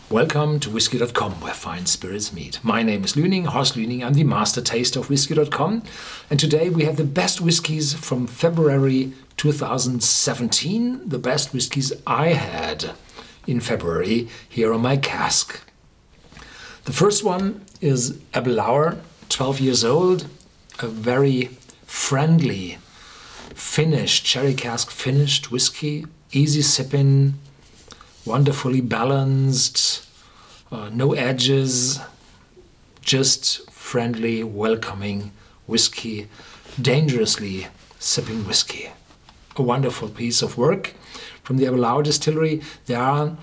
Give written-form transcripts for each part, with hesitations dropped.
Welcome to Whisky.com, where fine spirits meet. My name is Lüning, Horst Lüning. I'm the master taster of Whisky.com. And today we have the best whiskies from February 2017. The best whiskies I had in February here on my cask. The first one is Aberlour, 12 years old. A very friendly, finished, cherry cask finished whiskey. Easy sipping. Wonderfully balanced, no edges, just friendly, welcoming whiskey, dangerously sipping whiskey. A wonderful piece of work from the Aberlour distillery. There are,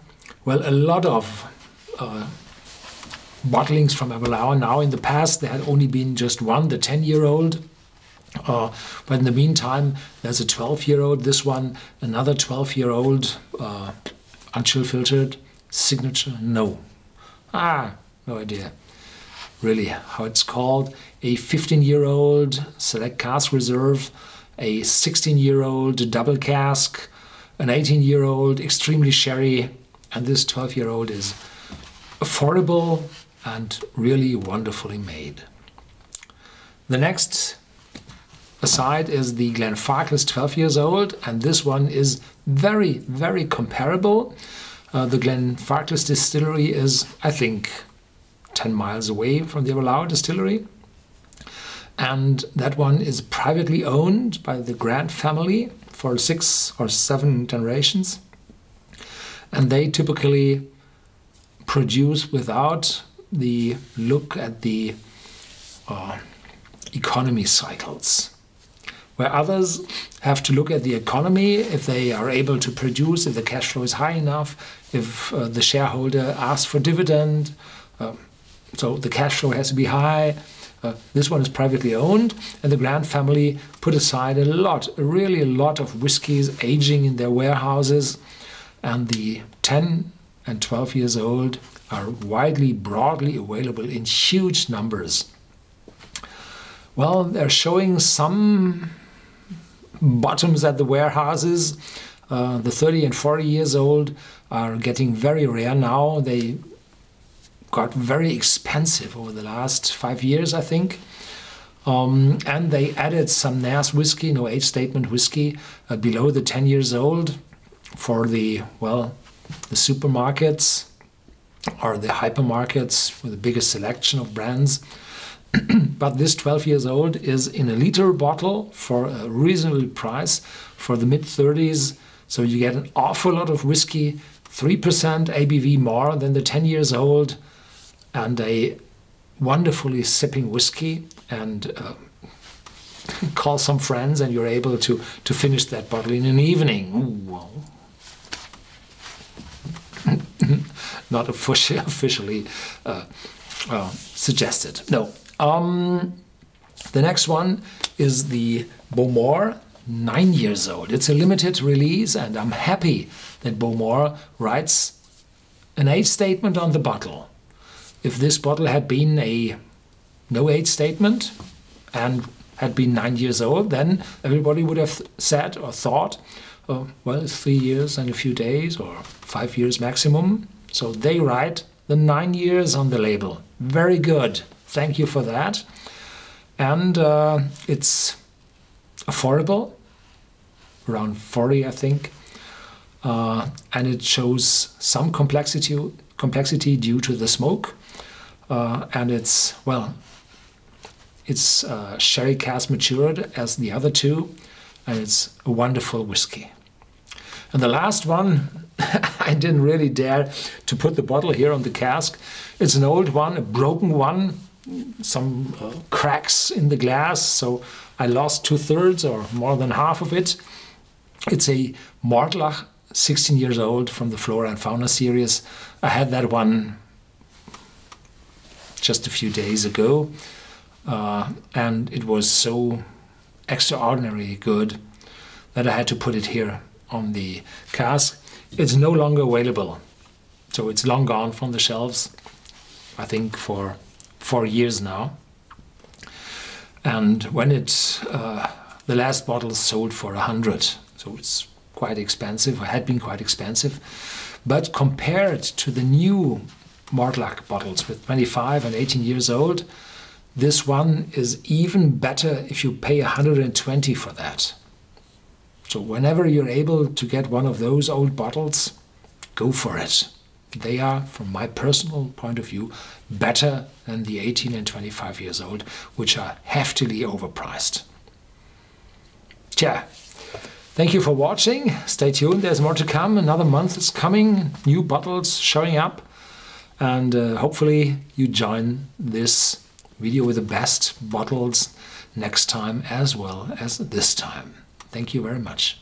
well, a lot of bottlings from Aberlour now. In the past there had only been just one, the 10-year-old. But in the meantime there's a 12-year-old, this one, another 12-year-old, unchill filtered, signature, no idea really how it's called. A 15-year-old select cask reserve, a 16-year-old double cask, an 18-year-old extremely sherry, and this 12-year-old is affordable and really wonderfully made. The next aside is the Glenfarclas 12 years old, and this one is very, very comparable. The Glenfarclas distillery is, I think, 10 miles away from the Aberlour distillery. And that one is privately owned by the Grant family for 6 or 7 generations. And they typically produce without the look at the economy cycles, where others have to look at the economy, if they are able to produce, if the cash flow is high enough, if the shareholder asks for dividend, so the cash flow has to be high. This one is privately owned, and the Grant family put aside really a lot of whiskies aging in their warehouses, and the 10 and 12 years old are broadly available in huge numbers. Well, they're showing some bottoms at the warehouses. The 30 and 40 years old are getting very rare now. They got very expensive over the last 5 years, I think. And they added some NAS whiskey, no age statement whiskey, below the 10 years old for the supermarkets or the hypermarkets with the biggest selection of brands. But this 12 years old is in a liter bottle for a reasonable price for the mid-30s. So you get an awful lot of whiskey, 3% ABV more than the 10 years old, and a wonderfully sipping whiskey. And call some friends and you're able to finish that bottle in an evening. Ooh, well. Not officially suggested, no. The next one is the Bowmore, 9 years old. It's a limited release, and I'm happy that Bowmore writes an age statement on the bottle. If this bottle had been a no age statement and had been 9 years old, then everybody would have said or thought, oh, well, it's 3 years and a few days or 5 years maximum. So they write the 9 years on the label. Very good. Thank you for that. And it's affordable, around 40, I think. And it shows some complexity due to the smoke. And it's sherry cask matured as the other two, and it's a wonderful whiskey. And the last one, I didn't really dare to put the bottle here on the cask. It's an old one, a broken one, some cracks in the glass, so I lost 2/3 or more than half of it. It's a Mortlach, 16 years old, from the Flora Fauna series. I had that one just a few days ago, and it was so extraordinarily good that I had to put it here on the cask. It's no longer available, so it's long gone from the shelves, I think for 4 years now. And when the last bottle sold for 100, so it's quite expensive, or had been quite expensive. But compared to the new Mortlach bottles with 25 and 18 years old, this one is even better if you pay 120 for that. So whenever you're able to get one of those old bottles, go for it. They are, from my personal point of view, better than the 18 and 25 years old, which are heftily overpriced. Tja, thank you for watching. Stay tuned, there's more to come. Another month is coming, new bottles showing up, and hopefully you join this video with the best bottles next time as well as this time. Thank you very much.